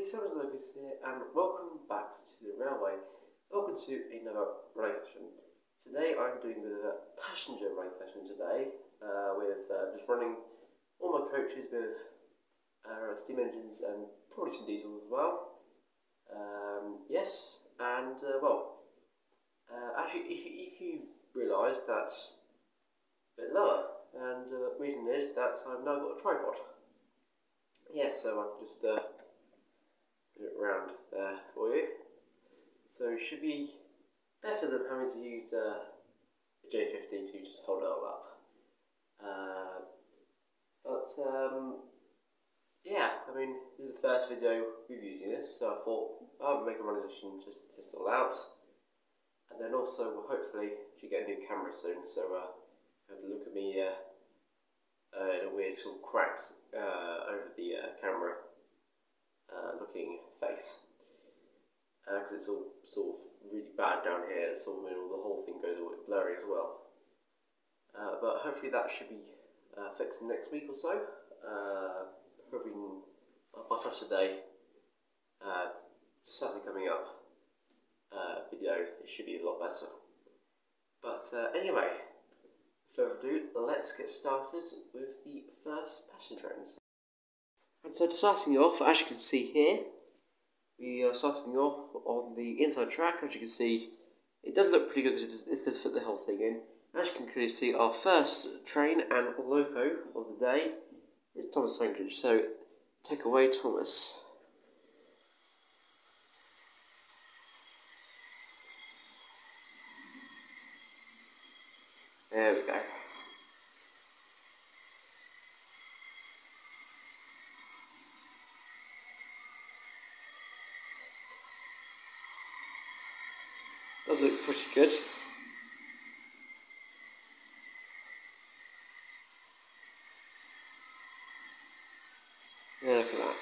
Samuel Lucas here, and welcome back to the railway. Welcome to another running session. Today I'm doing a bit of a passenger running session today, with just running all my coaches with steam engines and probably some diesels as well. Yes, and actually, if you realise that's a bit lower, and the reason is that I've now got a tripod. Yes, so I can just do it around there for you. So it should be better than having to use a J50 to just hold it all up. Yeah, I mean, this is the first video we've using this, so I thought I'll make a running session just to test it all out. And then also, we'll hopefully should get a new camera soon, so you have to look at me in a weird sort of cracked over the camera looking face, because it's all sort of really bad down here. It's sort of, the whole thing goes a bit blurry as well. But hopefully that should be fixed next week or so. Hopefully by Saturday, Saturday coming up video, it should be a lot better. But anyway, without further ado, let's get started with the first passenger trains. And so, starting off, as you can see here, we are starting off on the inside track. As you can see, it does look pretty good because it does fit the whole thing in. As you can clearly see, our first train and loco of the day is Thomas Anchorage. So, take away, Thomas. There we go. Does look pretty good. Yeah, look at that.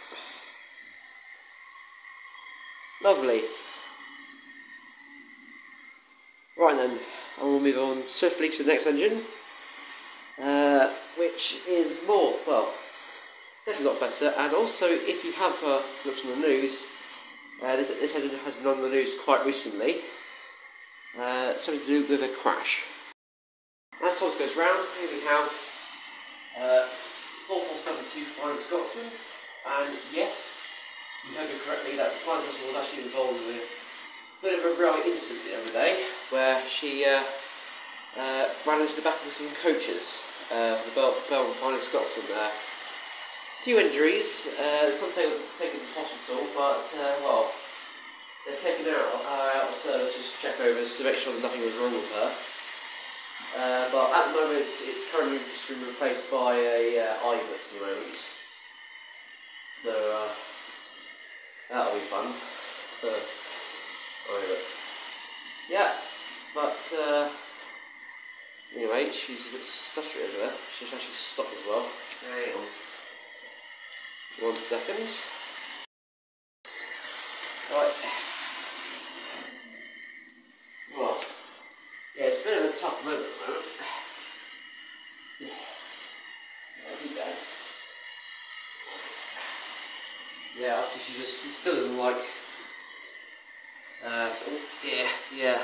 Lovely. Right then, I will move on swiftly to the next engine, which is more, well, definitely a lot better. And also, if you have looked on the news, this engine has been on the news quite recently. Something to do with a crash. As Thomas goes round, here we have 4472 Flying Scotsman, and yes, you heard me correctly that the Flying Scotsman was actually involved with a bit of a railway incident the other day, where she ran into the back of some coaches for the Belmont Flying Scotsman there. A few injuries, some say it was taken to the hospital, but well, they've taken her out of service just to check over to make sure that nothing was wrong with her. But at the moment, it's currently just been replaced by a IVET at the moment. So that'll be fun. IVET. Yeah, but anyway, she's a bit stuttery over there. She's actually stopped as well. Hang on. 1 second. Right. Well, yeah, it's a bit of a tough moment at the moment. There we go. Yeah, actually she still doesn't like, oh dear, yeah.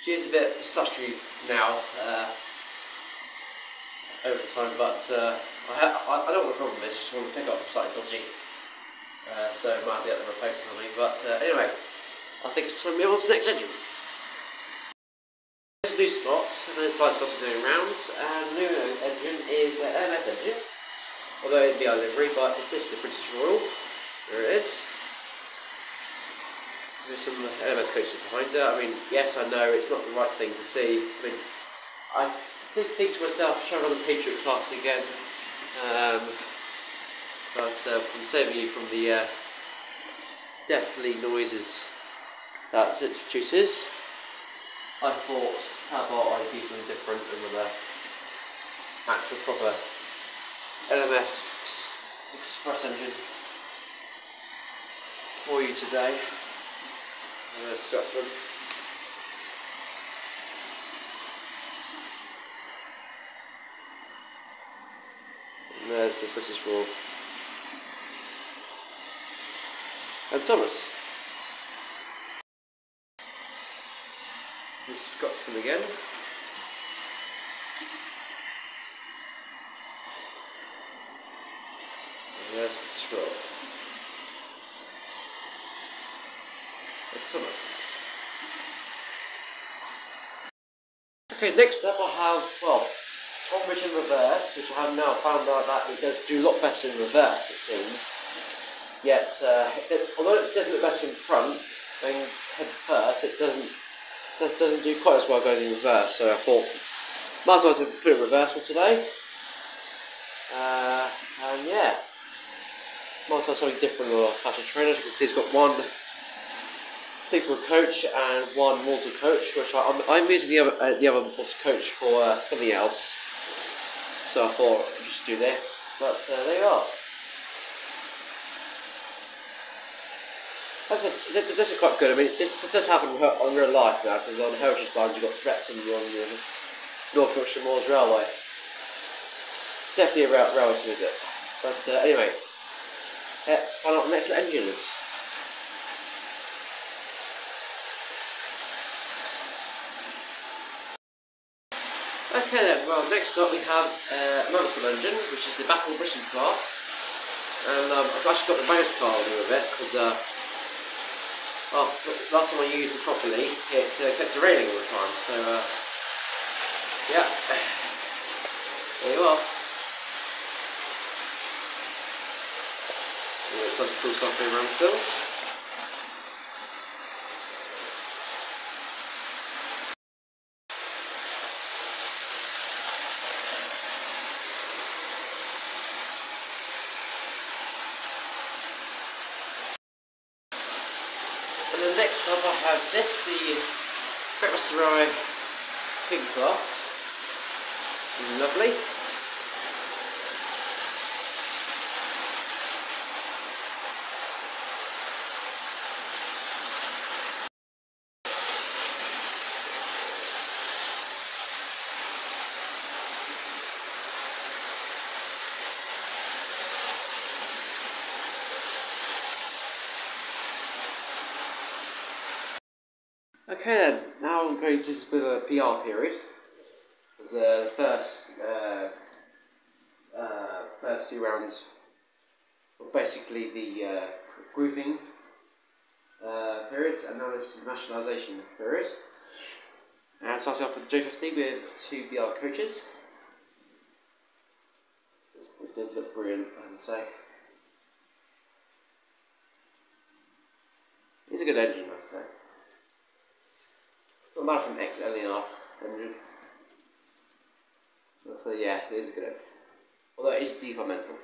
She is a bit stuttery now, over time, but I don't know what the problem is, I just want to pick up slightly dodgy. So I might be able to replace something, but anyway, I think it's time to move on to the next engine. There's a new spot, and there's Flying Scotsman going around, and the new engine is an LMS engine, although it'd be our livery, but it is the British Royal. There it is. There's some LMS coaches behind it. I mean, yes, I know it's not the right thing to see. I mean, I did think to myself, should I run the Patriot class again? But I'm saving you from the deathly noises that it produces. I thought, how about I do something different and with an actual proper LMS express engine for you today. There's Scotsman. And there's the British Royal. and Thomas. This Scotsman again. And there's Scottish Roll. And Thomas. Okay, next up I have, well, Tonbridge in reverse, which I have now found out that it does do a lot better in reverse, it seems. Yet, although it does look better in front, going head first, it doesn't do quite as well going in reverse. So I thought, might as well put it in reverse for today. And yeah, might as well something different or faster trainer. As you can see, it's got one 6-month coach and one mortal coach, which I'm using the other mortal coach for something else. So I thought I'd just do this, but there you are. Like I said, this is quite good. I mean, this does happen on real life now, because on Heritage Lines you've got Threaton on the North Yorkshire Moors Railway. Definitely a railway to visit. But anyway, let's find out the next engines. Okay then, well next up we have another full engine, which is the Battle of Britain class. And I've actually got the bonus car on here with it, because last time I used it properly, it kept raining all the time, so yeah, there you are. Some stuff going around still. And then next up I have this, the Great Western Railway King class. Lovely. Okay then, now I'm going to just with a PR period. Because the first 2 rounds were basically the grouping periods, and now this is the nationalisation period. And starting off with the J50 with 2 BR coaches. It does look brilliant, I have to say. It's a good engine, I have to say. Not bad from ex-LER engine. So yeah, it is a good engine. Although it is departmental.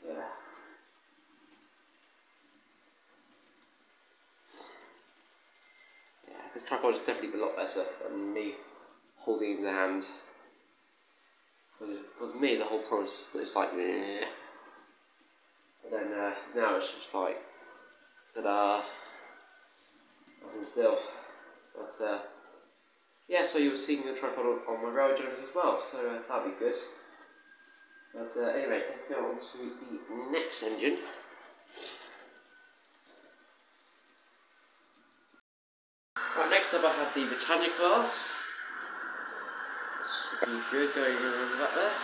Yeah. Yeah, this tripod is definitely a lot better than me holding it in the hand. Because me the whole time it's like meh. But then now it's just like ta-da. Nothing still. But yeah, so you were seeing the tripod on my rail journeys as well, so that'd be good. But anyway, let's go on to the next engine. Right, next up I have the Britannia class. Looking good going around back there.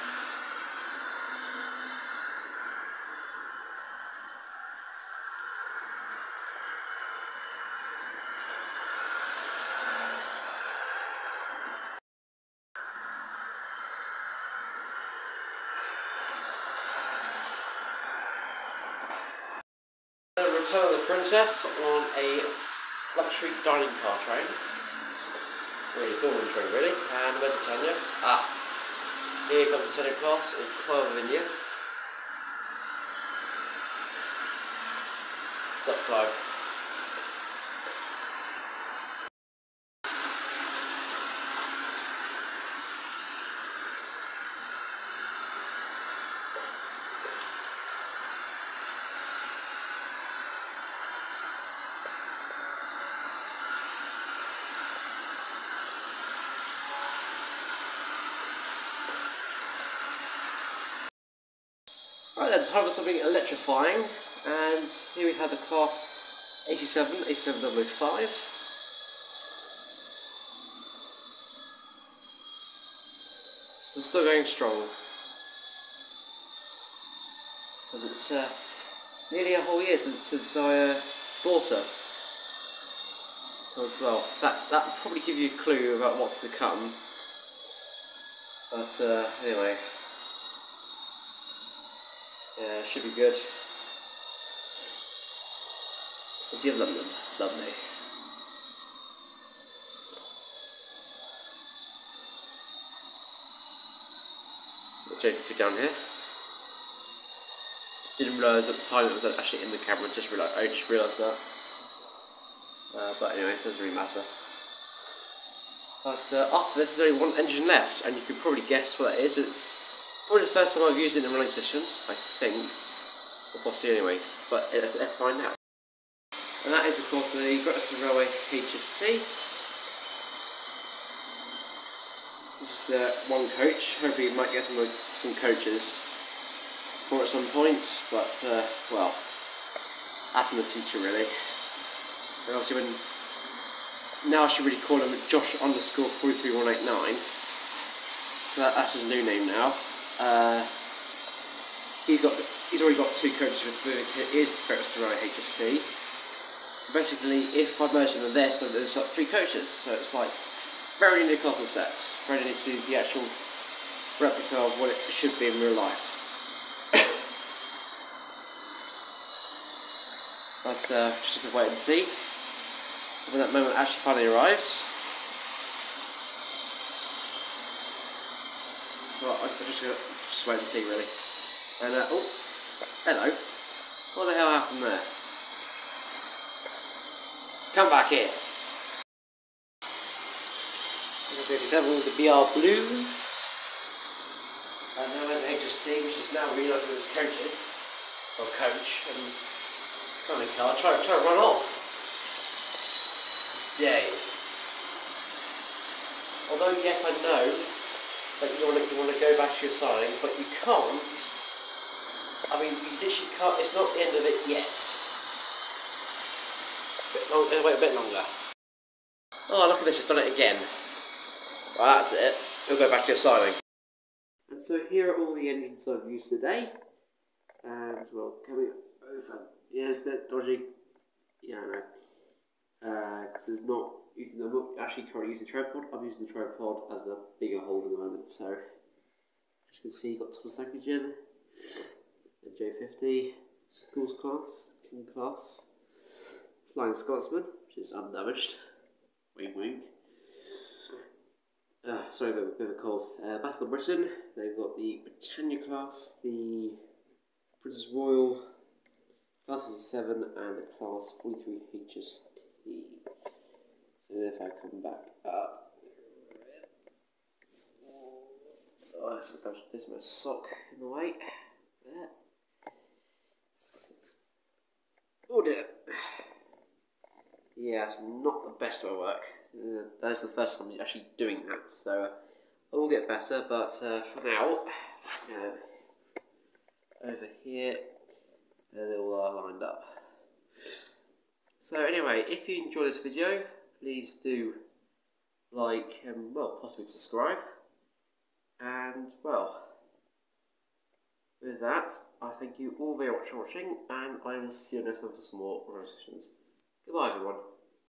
Return of the Princess on a luxury dining car train. Really Dorman train, really. And where's Britannia? Ah, here comes the Britannia class in Clervinia. What's up, Clive? Right then, time for something electrifying, and here we had the class 87005. So still going strong. And it's nearly a whole year since I bought her as well. That will probably give you a clue about what's to come. But anyway, yeah, should be good. City of London, lovely. J50 down here. Didn't realise at the time it was actually in the camera. I just realised that. But anyway, it doesn't really matter. But after this, there's only one engine left, and you can probably guess what that is. It's probably the first time I've used it in a running session, I think, or possibly anyway. But let's find out. And that is, of course, the Great Western Railway HST. Just one coach. Hopefully, you might get some coaches for at some point. But well, that's in the future, really. And obviously, now I should really call him Josh_33189. That's his new name now. He's already got 2 coaches with his Great Western Railway HST. So basically, if I merge them with this, then there's like 3 coaches. So it's like very nearly close to set, very nearly to the actual replica of what it should be in real life. But just have to wait and see when that moment actually finally arrives. Well, I'm just wait and see, really. And oh, hello. What the hell happened there? Come back here. 57 with the BR Blues. And now there's HST, which is now realising it's coaches, or coach, and come on, car, try to run off. Yay. Although yes, I know that you want to go back to your signing, but you can't. I mean, you literally can't. It's not the end of it yet. Wait a bit longer. Oh, look at this, it's done it again. Well, that's it. We'll go back to your signing. And so here are all the engines I've used today. And, well, coming over. Yeah, it's a bit dodgy. Yeah, I know. Because I'm not actually currently using the tripod. I'm using the tripod as a bigger hold at the moment. So, as you can see, you've got Thomas Ankergen, the J50, Schools Class, King Class, Flying Scotsman, which is undamaged. Wink, wink. Sorry, a bit of a cold. Battle of Britain, they've got the Britannia Class, the Princess Royal, Class 87, and the Class 43 HST. So if I come back up. So I just touch this my sock in the way. There. 6. Oh dear. Yeah, it's not the best of work. That is the first time I'm actually doing that, so I will get better, but for now, over here, they all are lined up. So anyway, if you enjoyed this video, please do like and, well, possibly subscribe. And, well, with that, I thank you all very much for watching, and I will see you next time for some more review sessions. Goodbye, everyone.